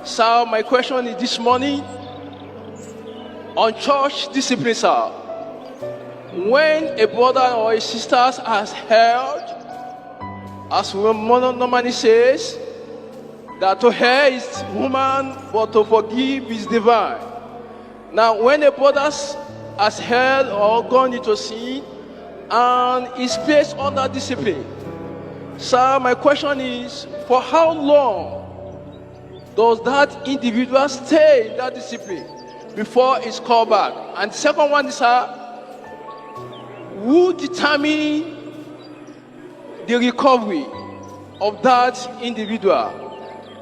Sir, my question is this morning on church discipline, sir. When a brother or a sister has held, as woman normally says, that to err is human, but to forgive is divine. Now, when a brother has held or gone into sin and is placed under discipline, sir, my question is, for how long does that individual stay in that discipline before it's called back? And the second one is, sir, who determines the recovery of that individual?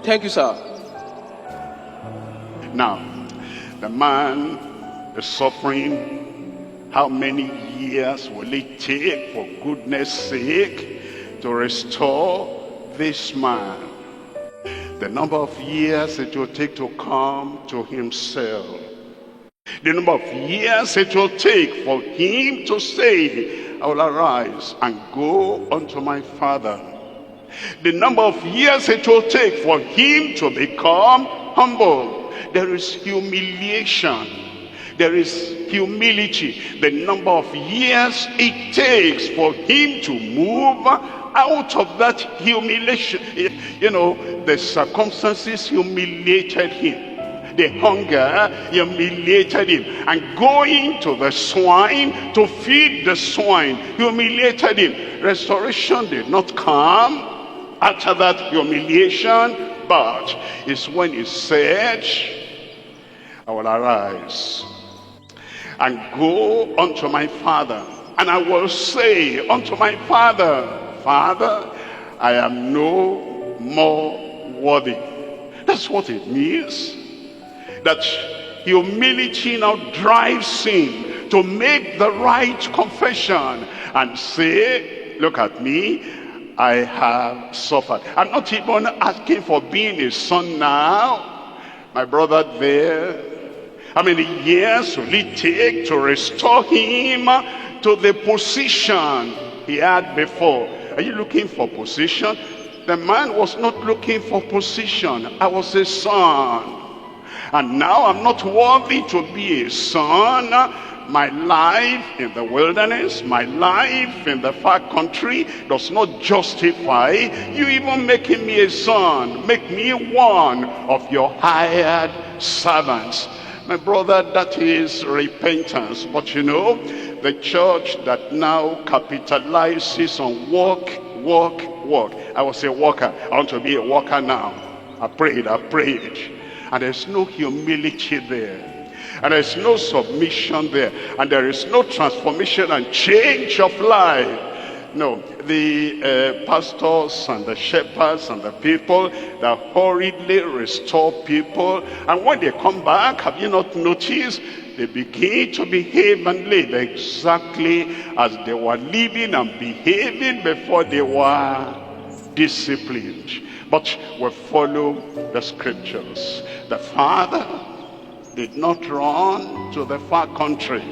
Thank you, sir. Now, the man is suffering. How many years will it take, for goodness sake, to restore this man? The number of years it will take to come to himself. The number of years it will take for him to say, I will arise and go unto my father. The number of years it will take for him to become humble. There is humiliation. There is humility. The number of years it takes for him to move out of that humiliation. You know, the circumstances humiliated him. The hunger humiliated him. And going to the swine to feed the swine humiliated him. Restoration did not come after that humiliation, but it's when he said, I will arise and go unto my father, and I will say unto my father, Father, I am no more worthy. That's what it means. That humility now drives him to make the right confession and say, look at me, I have suffered. I'm not even asking for being a son now. My brother there, how many years will it take to restore him to the position he had before? Are you looking for position? The man was not looking for position. I was a son. And now I'm not worthy to be a son. My life in the wilderness, my life in the far country does not justify you even making me a son. Make me one of your hired servants. My brother, that is repentance. But you know, the church that now capitalizes on work. I was a worker. I want to be a worker now. I prayed. And there's no humility there. And there's no submission there. And there is no transformation and change of life. No, the pastors and the shepherds and the people that hurriedly restore people. And when they come back, have you not noticed? They begin to behave and live exactly as they were living and behaving before they were disciplined. But we follow the scriptures. The father did not run to the far country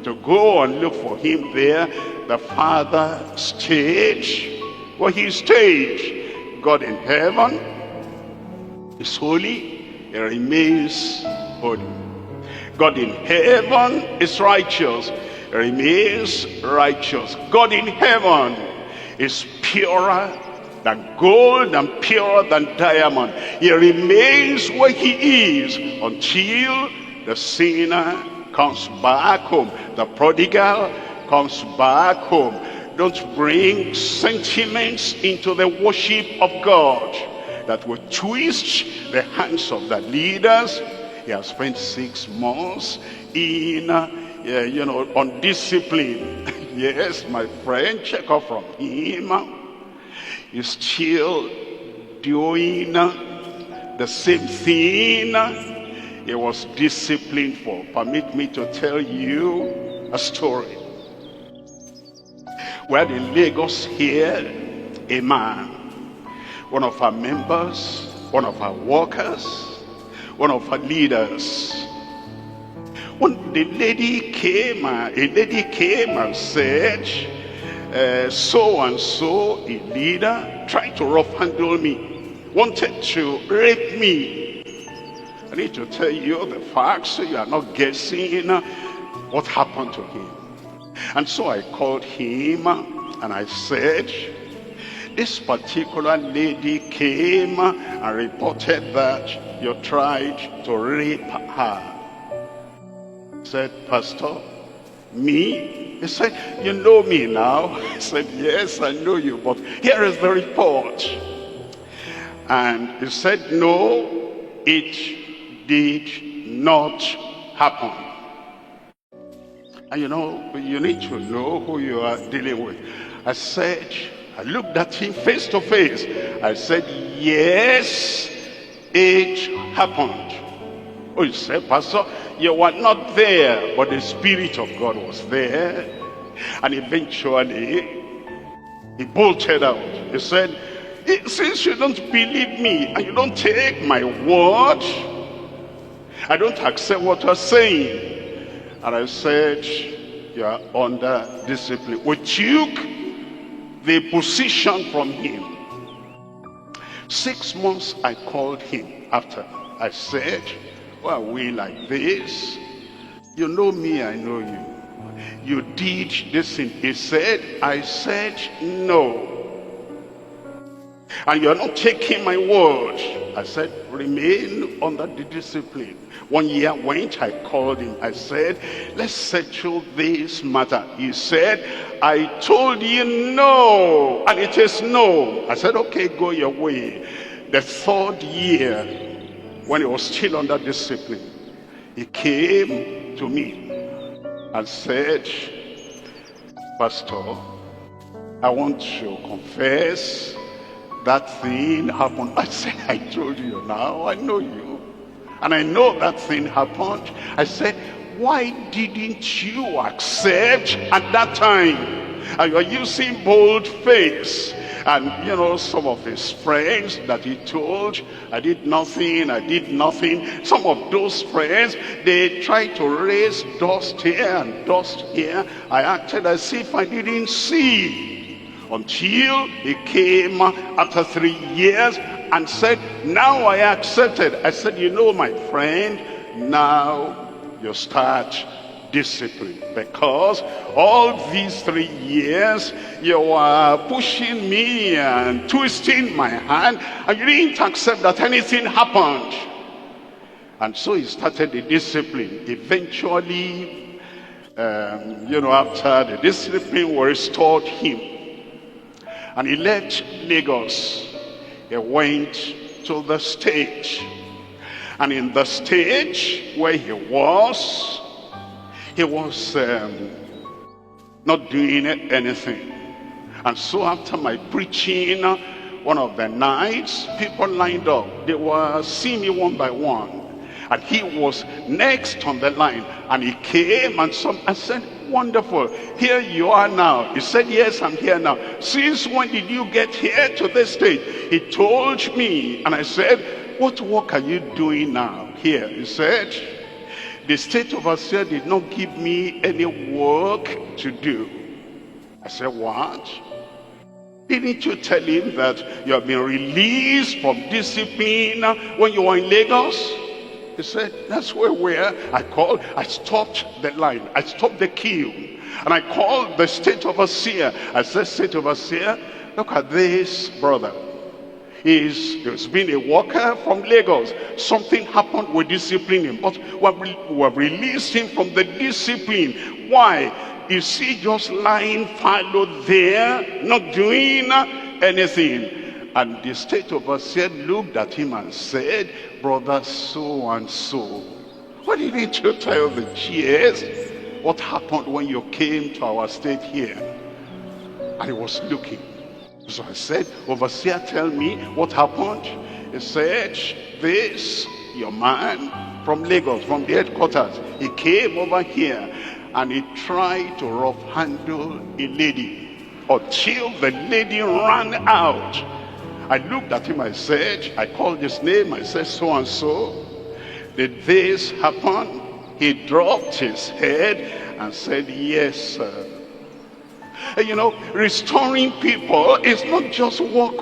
to go and look for him there. The father stayed where he stayed. God in heaven is holy. He remains holy. God in heaven is righteous. He remains righteous. God in heaven is purer than gold and purer than diamond. He remains where he is until the sinner comes back home. The prodigal comes back home. Don't bring sentiments into the worship of God that will twist the hands of the leaders. He has spent 6 months in on discipline. Yes, my friend, check out from him. He's still doing the same thing he was disciplined for. Permit me to tell you a story. We had in Lagos here a man, one of our members, one of our workers, one of our leaders. When the lady came, a lady came and said, so and so, a leader, tried to rough handle me, wanted to rape me. I need to tell you the facts so you are not guessing what happened to him. And so I called him and I said, this particular lady came and reported that you tried to rape her. I said, Pastor, me? He said, you know me now? I said, yes, I know you, but here is the report. And he said, no, it did not happen. And you know, you need to know who you are dealing with. I looked at him face to face. I said, yes, it happened. Oh, he said, Pastor, you were not there, but the Spirit of God was there. And eventually, he bolted out. He said, since you don't believe me and you don't take my word, I don't accept what you're saying. And I said, you are under discipline. We took the position from him. 6 months I called him after. I said, why are we like this? You know me, I know you. You did this thing. He said, I said no. And you're not taking my word. I said, remain under the discipline. 1 year went, I called him. I said, let's settle this matter. He said, I told you no, and it is no. I said, okay, go your way. The 3rd year, when he was still under discipline, he came to me and said, Pastor, I want to confess that thing happened. I said, I told you now, I know you. And I know that thing happened. I said, why didn't you accept at that time? And you're using bold face. And you know, some of his friends that he told, I did nothing. Some of those friends, they tried to raise dust here and dust here. I acted as if I didn't see. Until he came after 3 years and said, now I accepted. I said, you know, my friend, now you start discipline, because all these 3 years you were pushing me and twisting my hand, and you didn't accept that anything happened. And so he started the discipline. Eventually, you know, after the discipline, we restored him. And he left Lagos. He went to the stage. And in the stage where he was not doing anything. And so after my preaching, one of the nights, people lined up. They were seeing me one by one. And he was next on the line. And he came and I said, wonderful, here you are now. He said, yes, I'm here now. Since when did you get here to this stage? He told me. And I said, what work are you doing now here? He said, the state overseer did not give me any work to do. I said, what? Didn't you tell him that you have been released from discipline when you were in Lagos? He said, that's where I called. I stopped the line. I stopped the queue. And I called the state overseer. I said, state overseer, look at this brother. He's been a worker from Lagos. Something happened with discipline him. But we have released him from the discipline. Why? Is he just lying fallow there, not doing anything? And the state overseer looked at him and said, brother so and so, why didn't you tell the GS what happened when you came to our state here? And he was looking. So I said, overseer, tell me what happened. He said, this, your man from Lagos, from the headquarters, he came over here and he tried to rough handle a lady until the lady ran out. I looked at him, I said, I called his name, I said, so and so. Did this happen? He dropped his head and said, yes, sir. And you know, restoring people is not just walk.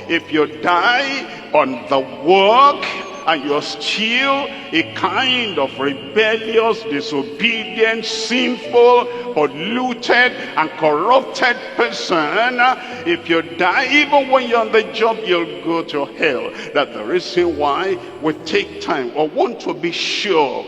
If you die on the work and you're still a kind of rebellious, disobedient, sinful, polluted, and corrupted person, if you die, even when you're on the job, you'll go to hell. That's the reason why we take time, or want to be sure